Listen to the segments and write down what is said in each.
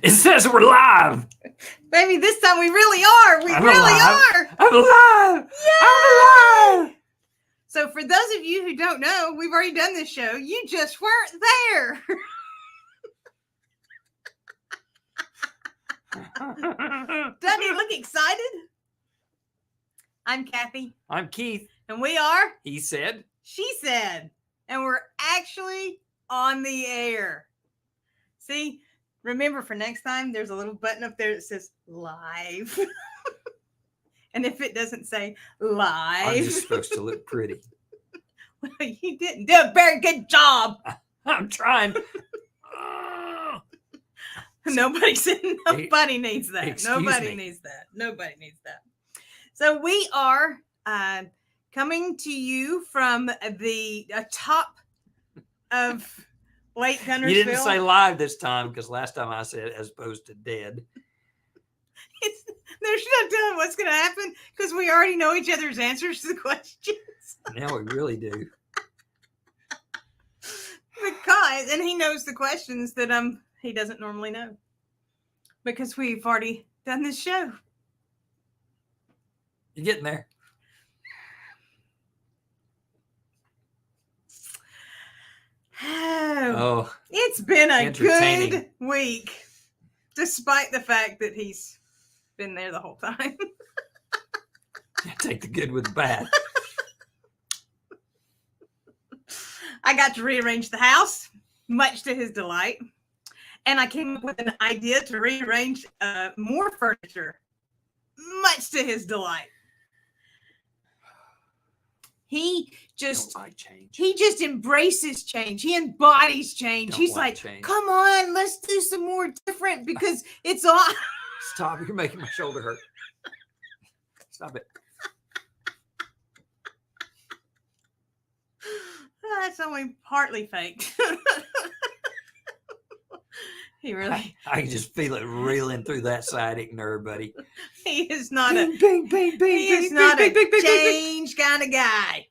It says we're live. Baby, this time we really are. We really are. I'm alive. Yay! I'm alive. So for those of you who don't know, we've already done this show. You just weren't there. Doesn't he look excited? I'm Kathy. I'm Keith. And we are He said. She Said. And we're actually on the air. See, remember for next time, there's a little button up there that says live. And if it doesn't say live, I'm just supposed to look pretty. Well, you didn't do a very good job. I'm trying. Nobody said nobody needs that. Excuse Nobody me. needs that. Nobody needs that. So we are coming to you from the top of Lake Gunnersville. You didn't say live this time because last time I said as opposed to dead. There's no telling what's going to happen because we already know each other's answers to the questions. Now we really do. Because, and he knows the questions that he doesn't normally know because we've already done this show. You're getting there. Oh, it's been a good week, despite the fact that he's been there the whole time. Take the good with the bad. I got to rearrange the house, much to his delight. And I came up with an idea to rearrange more furniture, much to his delight. He just embraces change. He embodies change. He's like, come on, let's do some more different because it's all. Stop. You're making my shoulder hurt. Stop it. That's only partly faked. He really. I can just feel it reeling through that sciatic nerve, buddy. He is not Bing, bing, bing, bing, he is bing, not bing, a bing, bing, bing, bing. change kind of guy.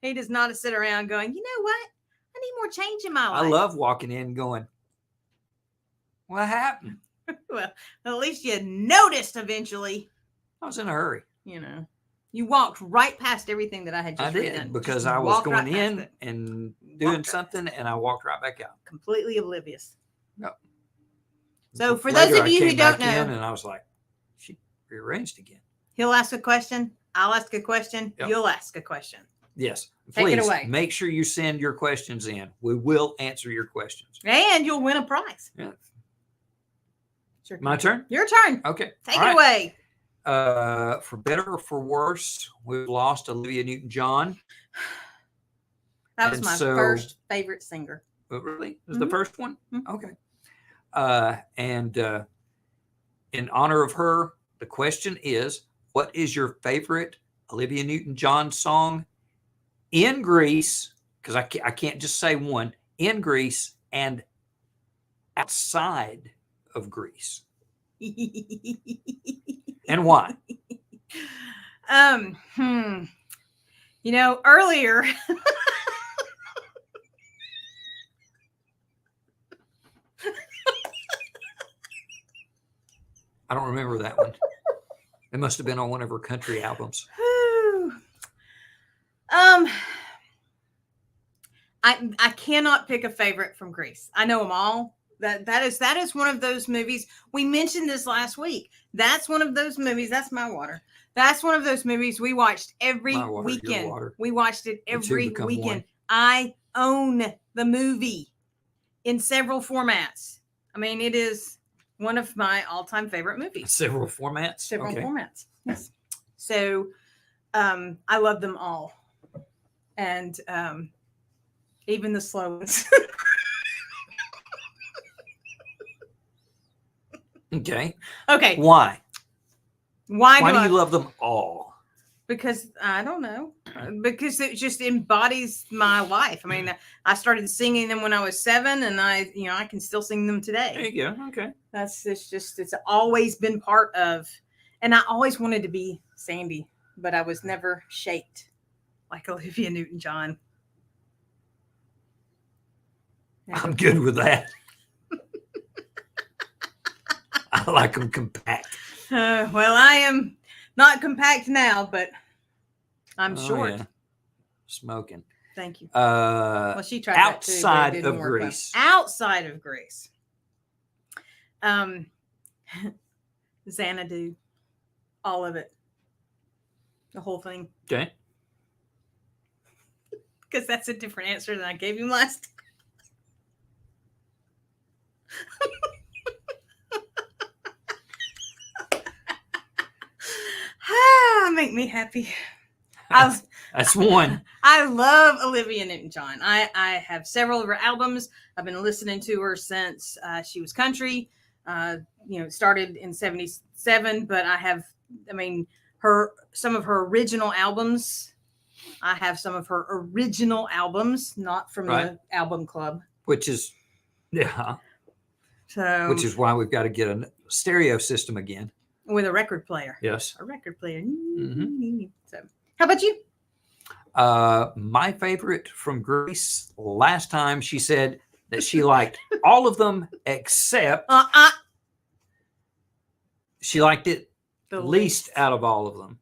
He does not sit around going, you know what? I need more change in my life. I love walking in going, what happened? Well, at least you noticed eventually. I was in a hurry. You know, you walked right past everything that I had just I did written. because Just I was walked going right past in it. and doing Walked right something and I walked right back out. Completely oblivious. Yep. So for Later, those of I you who came don't back in know, and I was like, she rearranged again. he'll ask a question. I'll ask a question. Yep. You'll ask a question. Yes. Take it Please away. make sure you send your questions in. We will answer your questions. And you'll win a prize. Yeah. Sure. My turn? Your turn. Okay. Take All it right. away. For better or for worse, we've lost Olivia Newton-John. That was And my so- first favorite singer. Oh, really? It was Mhm. the first one? Mhm. Okay. And in honor of her, the question is, what is your favorite Olivia Newton-John song in Greece? Because I can't just say one. In Greece and outside of Greece. And why? You know, earlier I don't remember that one. It must have been on one of her country albums. I cannot pick a favorite from Greece. I know them all. That is one of those movies. We mentioned this last week. That's one of those movies. That's my water. That's one of those movies we watched every My water, your weekend. water. We watched it The two every become weekend. one. I own the movie in several formats. I mean, it is one of my all-time favorite movies. Several formats? Several Okay. formats. Yes. So I love them all. And even the slow ones. Okay. Okay. Why? Why Why do do I? you love them all? Because I don't know. Because it just embodies my life. I mean, I started singing them when I was 7, and I can still sing them There today. you go. Okay. It's always been part of, and I always wanted to be Sandy, but I was never shaped like Olivia Newton-John. I'm good with that. I like them compact. Well, I am not compact now, but I'm short. Yeah. Smoking. Thank you. Well, she tried that too, but it Outside didn't of work well. Greece. Outside of Greece. Xanadu. All of it. The whole thing. Okay. Because that's a different answer than I gave you last. Make me happy. That's one. I love Olivia Newton-John. I have several of her albums. I've been listening to her since she was country. Started in '77, but some of her original albums. I have some of her original albums, not from the album club. Which is, yeah. So, which is why we've got to get a stereo system again. With a record player. Yes. A record player. Mm-hmm. So, how about you? My favorite from Greece, last time she said that she liked all of them except she liked it the least out of all of them.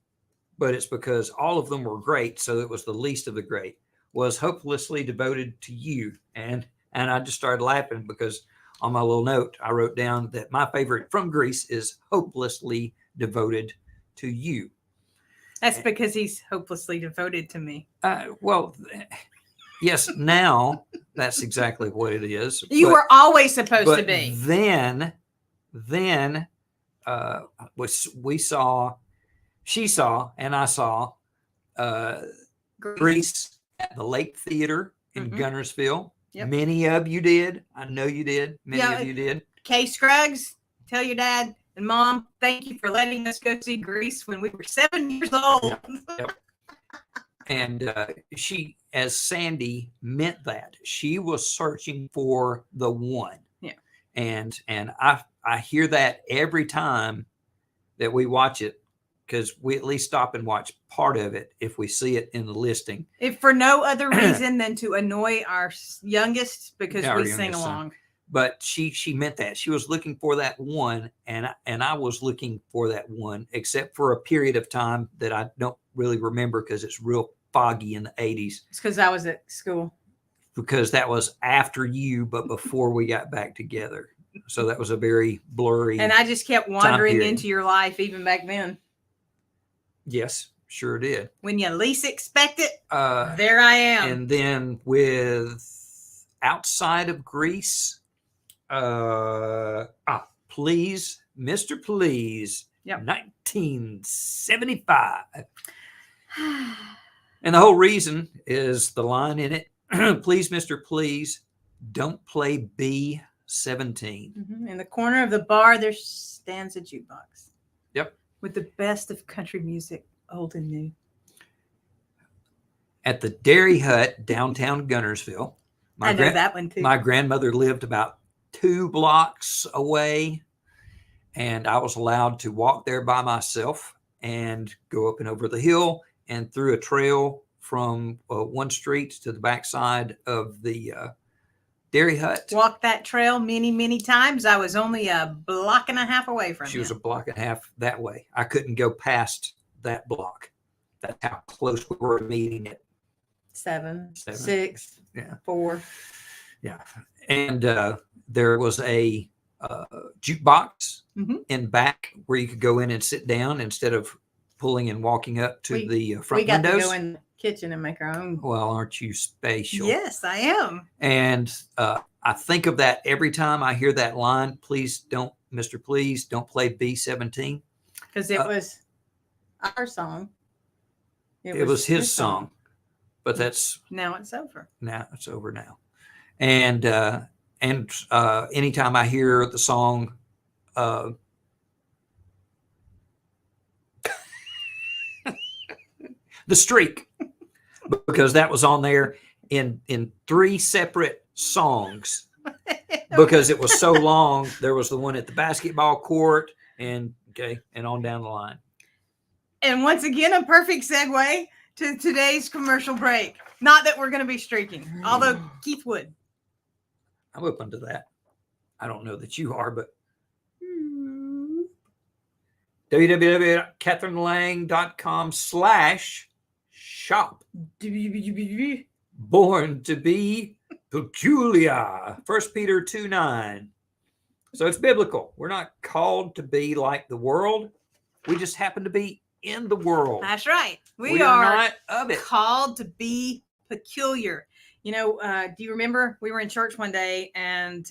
But it's because all of them were great, so it was the least of the great. Was Hopelessly Devoted to You. And I just started laughing because on my little note, I wrote down that my favorite from Greece is Hopelessly Devoted to You. That's because he's hopelessly devoted to me. Well, yes, now that's exactly what it is. You were always supposed to be. Then she saw, and I saw Grease at the Lake Theater in Gunnersville. Yep. Many of you did. I know you did. Many of you did. Kay Scruggs, tell your dad and mom, thank you for letting us go see Grease when we were 7 years old. Yep. And she, as Sandy, meant that. She was searching for the one. Yeah. And I hear that every time that we watch it, because we at least stop and watch part of it if we see it in the listing. If for no other reason than to annoy our youngest, because we sing along. But she meant that. She was looking for that one, and I was looking for that one, except for a period of time that I don't really remember because it's real foggy in the 80s. It's because I was at school. Because that was after you, but before we got back together. So that was a very blurry. And I just kept wandering into your life even back then. Yes, sure did. When you least expect it, there I am. And then with Outside of Greece, Please, Mr. Please, 1975. And the whole reason is the line in it, Please, Mr. Please, don't play B-17. In the corner of the bar, there stands a jukebox. Yep. With the best of country music, old and new. At the Dairy Hut, downtown Gunnersville. I know that one too. My grandmother lived about 2 blocks away, and I was allowed to walk there by myself and go up and over the hill and through a trail from one street to the backside of the Dairy Hut. Walked that trail many, many times. I was only a block and a half away from She was a block and a half that way. I couldn't go past that block. That's how close we were to meeting it. 7, 6, 4. Yeah. And there was a jukebox in back where you could go in and sit down instead of pulling and walking up to the front windows. We got to go in the kitchen and make our own. Well, aren't you spatial? Yes, I am. And I think of that every time I hear that line, please don't, Mr. Please don't play B-17. Because it was our song. It was his song. But that's now it's over. Now it's over now. And anytime I hear the song The Streak, because that was on there in 3 separate songs because it was so long. There was the one at the basketball court and on down the line. And once again, a perfect segue to today's commercial break. Not that we're going to be streaking, although Keith would. I'm open to that. I don't know that you are, but www.catherinelang.com/shop. Born to be peculiar. 1 Peter 2:9. So it's biblical. We're not called to be like the world. We just happen to be in the world. That's right. We are not of it. Called to be peculiar. You know, do you remember we were in church one day and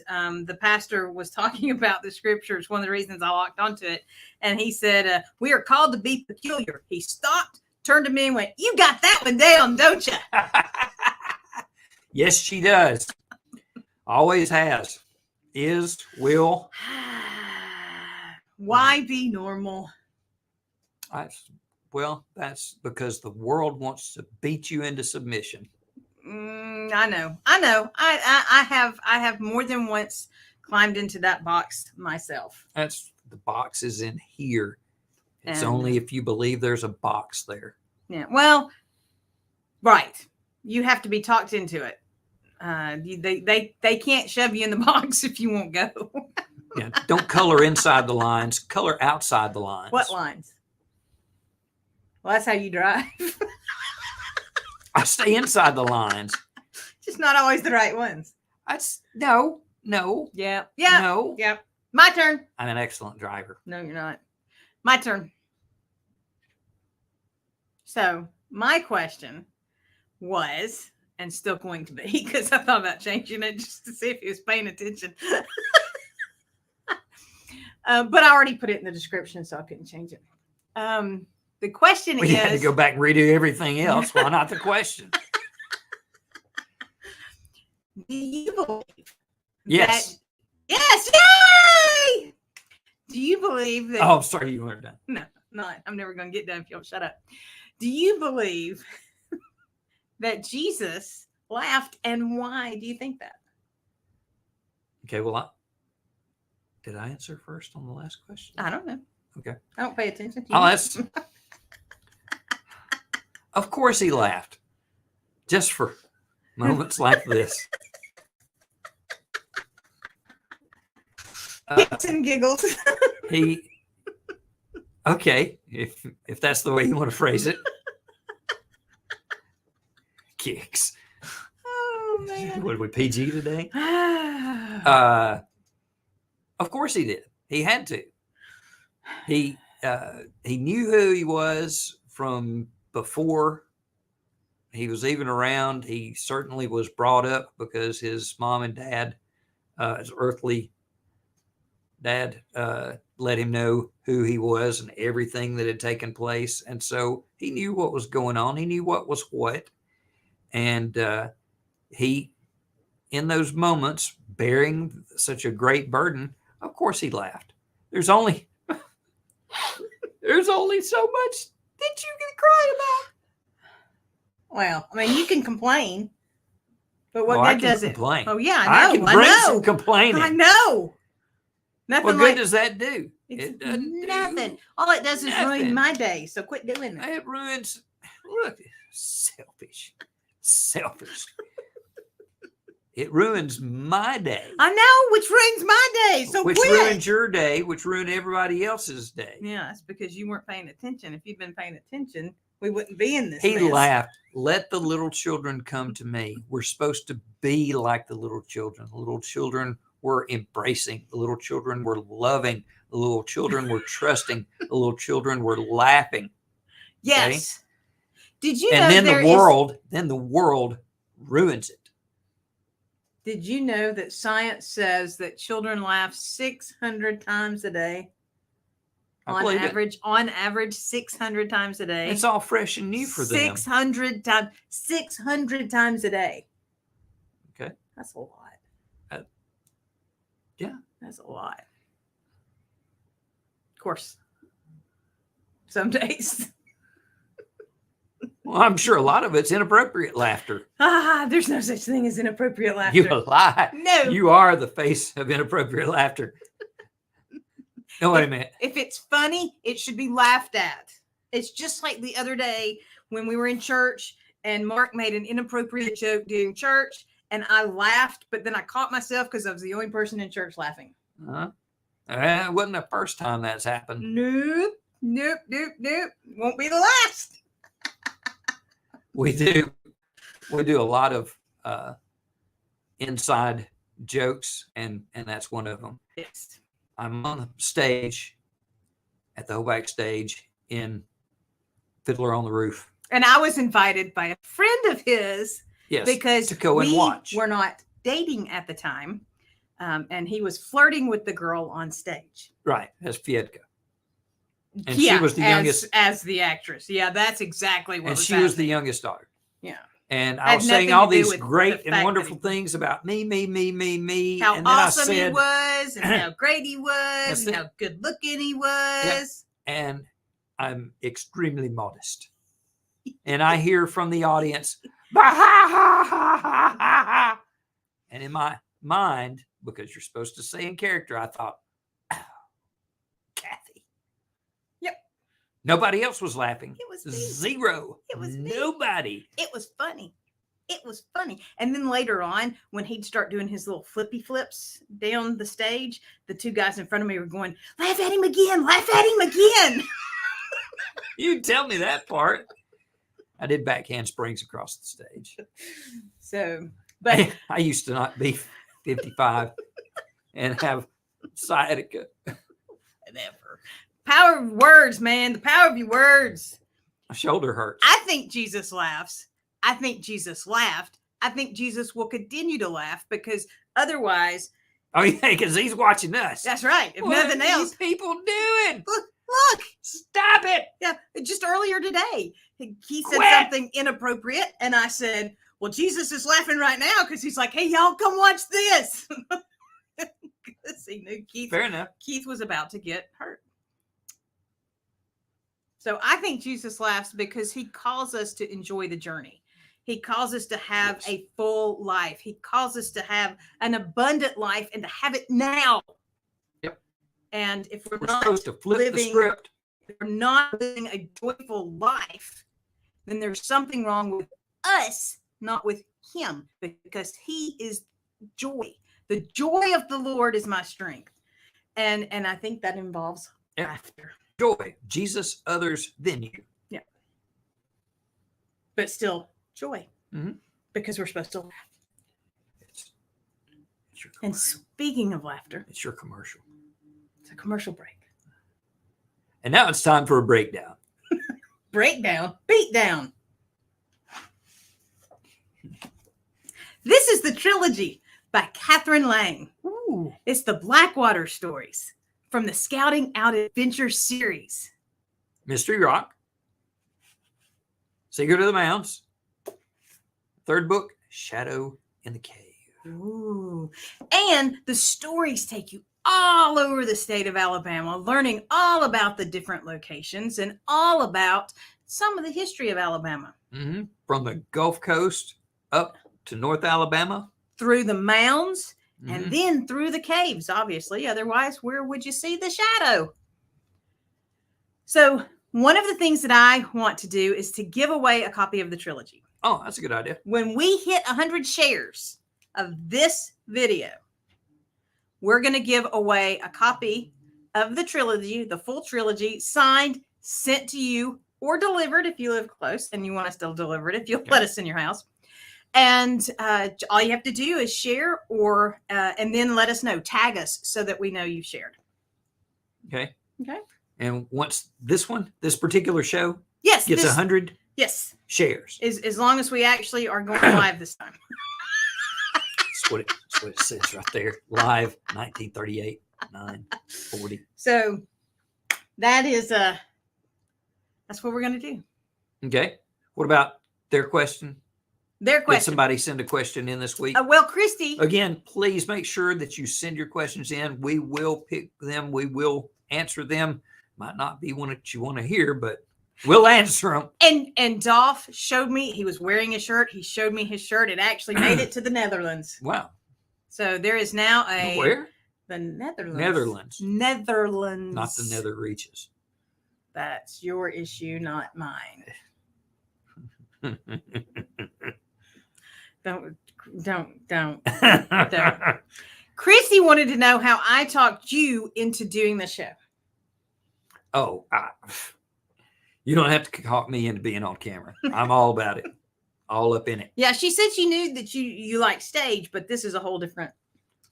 the pastor was talking about the scriptures? One of the reasons I locked onto it. And he said, we are called to be peculiar. He stopped, turned to me and went, "You got that one down, don't you?" Yes, she does. Always has. Is, will. Why be normal? That's because the world wants to beat you into submission. I know. I have more than once climbed into that box myself. That's the box is in here. It's And- only if you believe there's a box there. Yeah. Well, right. You have to be talked into it. They can't shove you in the box if you won't go. Yeah. Don't color inside the lines. Color outside the lines. What lines? Well, that's how you drive. I stay inside the lines. Just not always the right ones. No. Yeah. No. Yeah. My turn. I'm an excellent driver. No, you're not. My turn. So my question was, and still going to be, because I thought about changing it just to see if he was paying attention. But I already put it in the description, so I couldn't change it. The question We is, had to go back and redo everything else. Why not the question? do you believe? Yes. Yes. Yay! Do you believe that? Oh, sorry, you weren't done. No, not. I'm never going to get done if you don't shut up. Do you believe that Jesus laughed, and why do you think that? Okay, well, did I answer first on the last question? I don't know. Okay. I don't pay attention to you. I'll ask. Of course he laughed. Just for moments like this. Kicks and giggles. Okay, if that's the way you want to phrase it. Kicks. Oh man. What are we, PG today? Ah. Of course he did. He had to. He knew who he was from before he was even around. He certainly was brought up because his mom and dad, his earthly dad, let him know who he was and everything that had taken place. And so he knew what was going on. He knew what was what. And he, in those moments, bearing such a great burden, of course he laughed. There's only so much that you can cry about. Well, I mean, you can complain, but what I good can does it? complain. Oh yeah, I know. I can bring I know. some complaining. I know. Nothing What like good does that do? it's It doesn't do nothing. All it does is nothing. ruin my day. So quit doing it. It ruins. Look, selfish. It ruins my day, I know, which ruins my day. So which quit. ruins your day, which ruined everybody else's day. Yeah, it's because you weren't paying attention. If you'd been paying attention, we wouldn't be in this. He mess. laughed. Let the little children come to me. We're supposed to be like the little children. The little children were embracing. The little children were loving. The little children were trusting. The little children were laughing. Yes. Did you know And then there the is- world ruins it. Did you know that science says that children laugh 600 times a day? I believe it. On average, 600 times a day. It's all fresh and new for them. 600 times. 600 times a day. Okay. That's a lot. Yeah. That's a lot. Of course. Some days. Well, I'm sure a lot of it's inappropriate laughter. There's no such thing as inappropriate laughter. You lie. No. You are the face of inappropriate laughter. No, wait a minute. If it's funny, it should be laughed at. It's just like the other day when we were in church and Mark made an inappropriate joke during church and I laughed, but then I caught myself because I was the only person in church laughing. It wasn't the first time that's happened. Nope. Nope, nope, nope. Won't be the last. We do a lot of inside jokes, and that's one of them. Yes. I'm on the stage at the Hoback stage in Fiddler on the Roof. And I was invited by a friend of his. Yes, Because to go and we watch. were not dating at the time. And he was flirting with the girl on stage. Right, as Fiedka. And she was the youngest. As the actress. Yeah, that's exactly what And was she was the happening. youngest daughter. Yeah. And I Had was saying nothing all to do these with the great fact and that wonderful he- things about me. How and then awesome I said, he was, and how great he was, That's and it. how good looking he was. and I'm extremely modest. And I hear from the audience, "Bah, ha, ha, ha, ha, ha, ha." And in my mind, because you're supposed to say in character, I thought, oh, Kathy. Yep. Nobody else was laughing. It was me. Zero. It was me. Nobody. It was funny. It was funny. And then later on, when he'd start doing his little flippy flips down the stage, the two guys in front of me were going, laugh at him again, laugh at him again. You tell me that part. I did backhand springs across the stage. So, but I used to not be 55 and have sciatica. whatever. Power of words, man. The power of your words. My shoulder hurts. I think Jesus laughs. I think Jesus laughed. I think Jesus will continue to laugh because otherwise, Oh, yeah, because he's watching us. that's right. If What nothing are you else, people doing? look. Stop it. Yeah, just earlier today, he said Quit. something inappropriate, and I said, "Well, Jesus is laughing right now because he's like, hey, y'all, come watch this." Because he knew Fair enough. Keith was about to get hurt. So I think Jesus laughs because he calls us to enjoy the journey. He calls us to have Yes. a full life. He calls us to have an abundant life and to have it now. Yep. And if we're We're not supposed to flip the living- script. if we're not living a joyful life, then there's something wrong with us, not with him, because he is joy. The joy of the Lord is my strength. And I think that involves Yeah. laughter. Joy. Jesus, others, then you. But still joy. Mhm. Because we're supposed to laugh. It's your And commercial. speaking of laughter, It's your commercial. it's a commercial break. And now it's time for a breakdown. Breakdown, beatdown. This is the trilogy by Catherine Lang. Ooh. It's the Blackwater stories from the Scouting Out Adventure series. Mystery Rock. Secret of the Mounds. Third book, Shadow in the Cave. Ooh. And the stories take you all over the state of Alabama, learning all about the different locations and all about some of the history of Alabama. Mhm. From the Gulf Coast up to North Alabama. Through the mounds Mhm. and then through the caves, obviously. Otherwise, where would you see the shadow? So, one of the things that I want to do is to give away a copy of the trilogy. Oh, that's a good idea. When we hit 100 shares of this video, we're going to give away a copy of the trilogy, the full trilogy, signed, sent to you, or delivered if you live close and you want us to deliver it if you'll Okay. let us in your house. And all you have to do is share or and then let us know, tag us so that we know you've shared. Okay. Okay. And once this particular show Yes. gets 100 Yes. shares. As long as we actually are going live this time. That's what it says right there. Live 1938, 9:40. So that is that's what we're going to do. Okay. What about their question? Their Did question. somebody send a question in this week? Well, Christy, Again, please make sure that you send your questions in. We will pick them. We will answer them. Might not be one that you want to hear, but we'll answer them. and Dolph showed me, he was wearing a shirt. He showed me his shirt. It actually made it to the Netherlands. Wow. So there is now Where? the Netherlands. Netherlands. Netherlands. Not the nether reaches. That's your issue, not mine. Don't. Christy wanted to know how I talked you into doing the show. Oh, you don't have to talk me into being on camera. I'm all about it. All up in it. Yeah, she said she knew that you like stage, but this is a whole different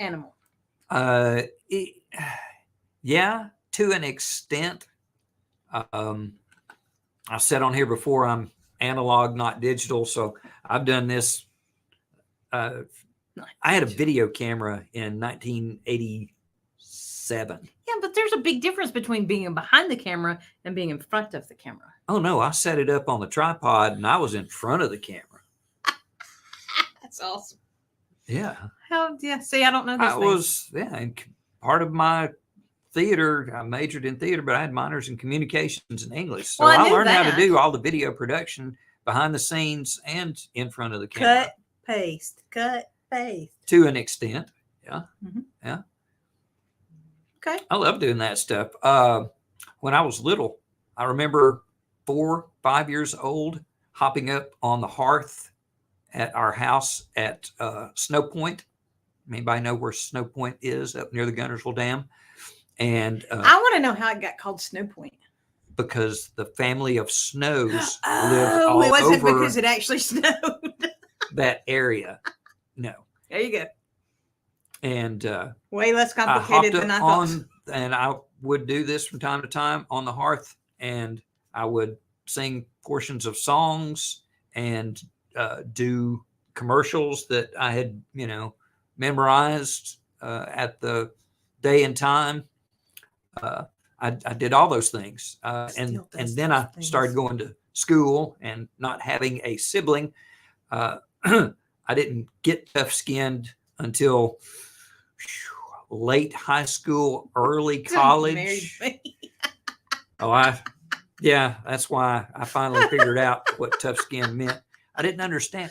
animal. Yeah, to an extent. I said on here before, I'm analog, not digital. So I've done this. I had a video camera in 1987. Yeah, but there's a big difference between being behind the camera and being in front of the camera. Oh no, I set it up on the tripod and I was in front of the camera. That's awesome. Yeah. How? Yeah. See, I don't know this. And part of my theater, I majored in theater, but I had minors in communications and English. So Well, I I knew learned how to that. do all the video production behind the scenes and in front of the camera. Cut, paste, cut, paste. To an extent. Yeah. Mhm. Yeah. Okay. I love doing that stuff. When I was little, I remember 4, 5 years old, hopping up on the hearth at our house at Snow Point. Anybody know where Snow Point is? Up near the Guntersville Dam. And I want to know how it got called Snow Point. Because the family of Snows lived Oh, all it wasn't over because it actually snowed. that area. No. There you go. And Way less I hopped complicated than I up thought. and I would do this from time to time on the hearth, and I would sing portions of songs and do commercials that I had, memorized at the day and time. I did all those things, and then I started going to school and not having a sibling. I didn't get tough skinned until late high school, early college. That's why I finally figured out what tough skin meant. I didn't understand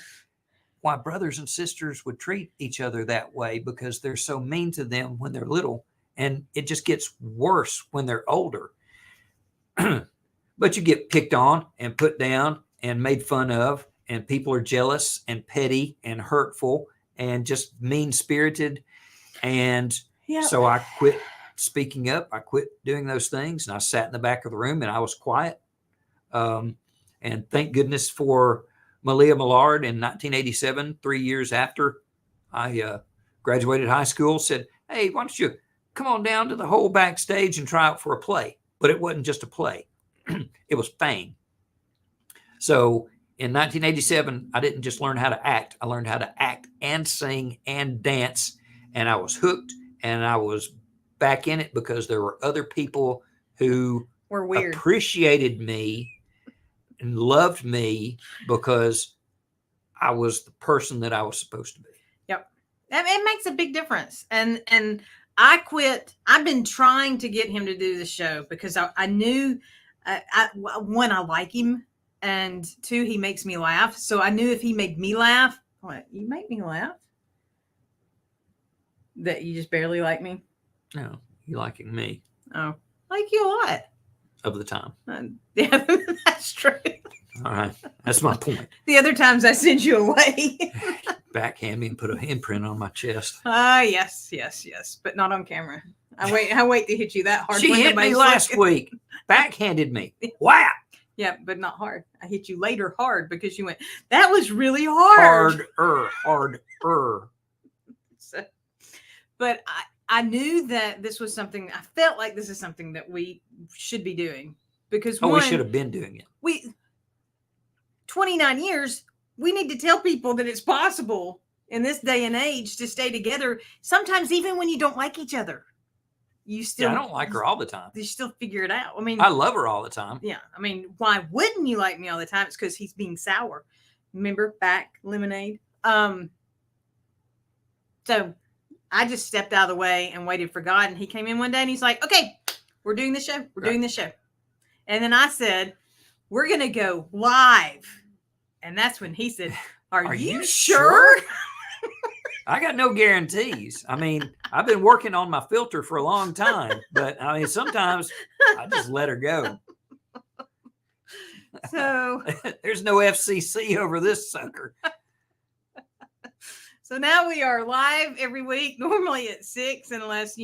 why brothers and sisters would treat each other that way, because they're so mean to them when they're little, and it just gets worse when they're older. But you get picked on and put down and made fun of, and people are jealous and petty and hurtful and just mean-spirited. And so I quit speaking up. I quit doing those things, and I sat in the back of the room and I was quiet. And thank goodness for Malia Millard in 1987, 3 years after I graduated high school, said, "Hey, why don't you come on down to the whole backstage and try out for a play?" But it wasn't just a play. It was Fame. So in 1987, I didn't just learn how to act. I learned how to act and sing and dance, and I was hooked, and I was back in it because there were other people who were weird, appreciated me and loved me because I was the person that I was supposed to be. Yep. It makes a big difference. And I quit. I've been trying to get him to do the show because I knew, one, I like him, and two, he makes me laugh. So I knew if he made me laugh, what, you make me laugh? That you just barely like me? No, you liking me. Oh, I like you a lot. Of the time. Yeah, that's true. All right. That's my point. The other times I send you away. Backhand me and put an imprint on my chest. Yes. But not on camera. I wait to hit you that hard. She hit me last week. Backhanded me. Wow. Yeah, but not hard. I hit you later hard because you went, that was really hard. Harder. So, but I knew that this was something, I felt like this is something that we should be doing because we should have been doing it. 29 years, we need to tell people that it's possible in this day and age to stay together. Sometimes even when you don't like each other, you still. I don't like her all the time. You still figure it out. I mean, I love her all the time. Yeah. I mean, why wouldn't you like me all the time? It's because he's being sour. Remember back lemonade? So I just stepped out of the way and waited for God. And he came in one day and he's like, "Okay, we're doing this show. We're doing this show." And then I said, "We're going to go live." And that's when he said, Are you sure? I got no guarantees. I mean, I've been working on my filter for a long time, but I mean, sometimes I just let her go. So there's no FCC over this sucker. So now we are live every week, normally at 6, unless,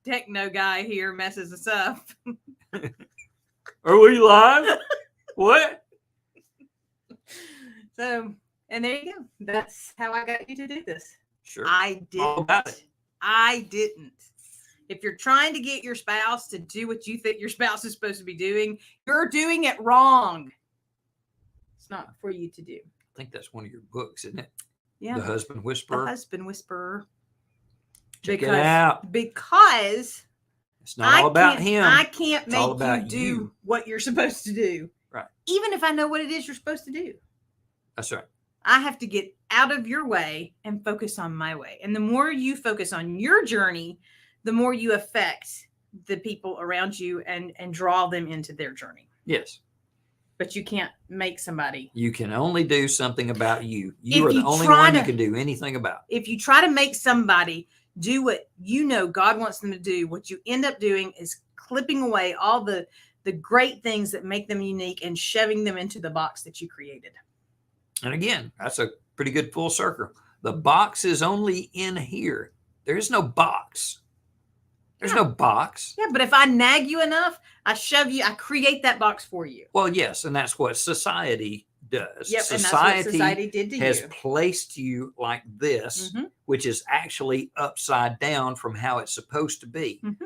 techno guy here messes us up. Are we live? What? So, and there you go. That's how I got you to do this. Sure. I All about didn't. it. I didn't. If you're trying to get your spouse to do what you think your spouse is supposed to be doing, you're doing it wrong. It's not for you to do. I think that's one of your books, isn't it? Yeah. The Husband The Whisperer. Husband Whisperer. Check it out. Because It's not all about him. I can't It's all make you about do you. what you're supposed to do. Right. Even if I know what it is you're supposed to do. That's right. I have to get out of your way and focus on my way. And the more you focus on your journey, the more you affect the people around you and draw them into their journey. Yes. But you can't make somebody. You can only do something about you. You If are the you only try one you to- can do anything about. If you try to make somebody do what you know God wants them to do, what you end up doing is clipping away all the great things that make them unique and shoving them into the box that you created. And again, that's a pretty good full circle. The box is only in here. There is no box. There's no box. Yeah, but if I nag you enough, I shove you, I create that box for you. Well, yes, and that's what society does. Yep, and that's what society did to has you. placed you like this, Mhm. which is actually upside down from how it's supposed to be. Mhm.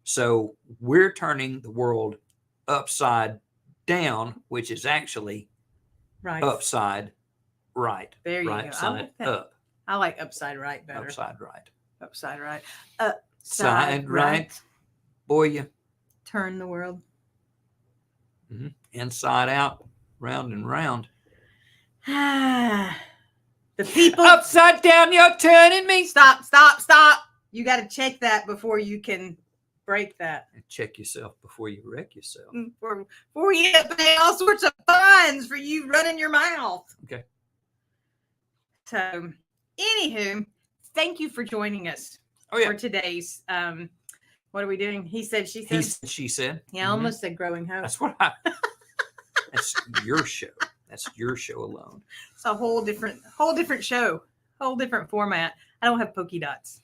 So we're turning the world upside down, which is actually Right. upside right. There you right go. I side like that. up. I like upside right better. Upside right. Upside right. Side right. Boy, you Turn the world. inside out, round and round. The people. Upside down, you're turning me. Stop, stop, stop. You got to check that before you can break that. Check yourself before you wreck yourself. Before you end up paying all sorts of fines for you running your mouth. Okay. So, anywho, thank you for joining us Oh, yeah. for today's. What are we doing? He said, she He said. said, she said. Yeah, I almost said growing hope. That's what I. That's your show. That's your show alone. It's a whole different show, whole different format. I don't have polka dots.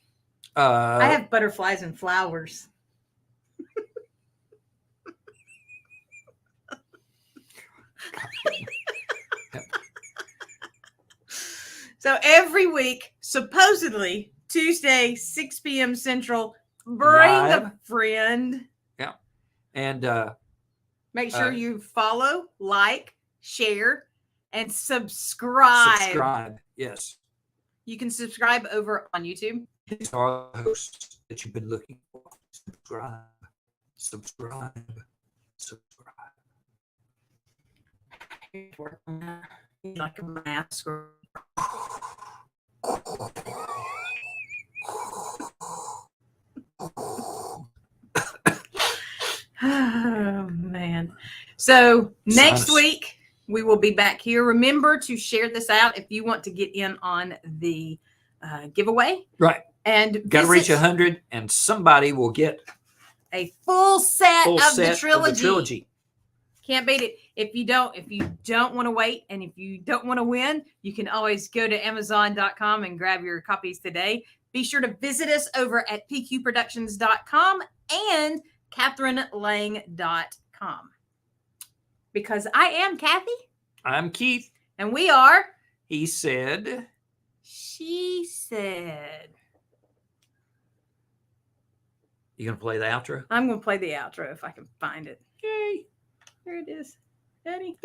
I have butterflies and flowers. So every week, supposedly Tuesday, 6 p.m. Central, bring Live. a friend. and Make sure you follow, like, share, and subscribe. Yes. You can subscribe over on YouTube. These are the hosts that you've been looking for. Subscribe. Subscribe. Subscribe. Like a mask or oh man. So next Sinus. week we will be back here. Remember to share this out if you want to get in on the giveaway. Right. And Got to reach visit 100, and somebody will get a full set, full of, set the trilogy. of the trilogy. Can't beat it. If you don't want to wait and if you don't want to win, you can always go to Amazon.com and grab your copies today. Be sure to visit us over at pqproductions.com and CatherineLang.com. Because I am Kathy. I'm Keith. And we are. He said. She said. You going to play the outro? I'm going to play the outro if I can find it. Yay. Here it is. Ready?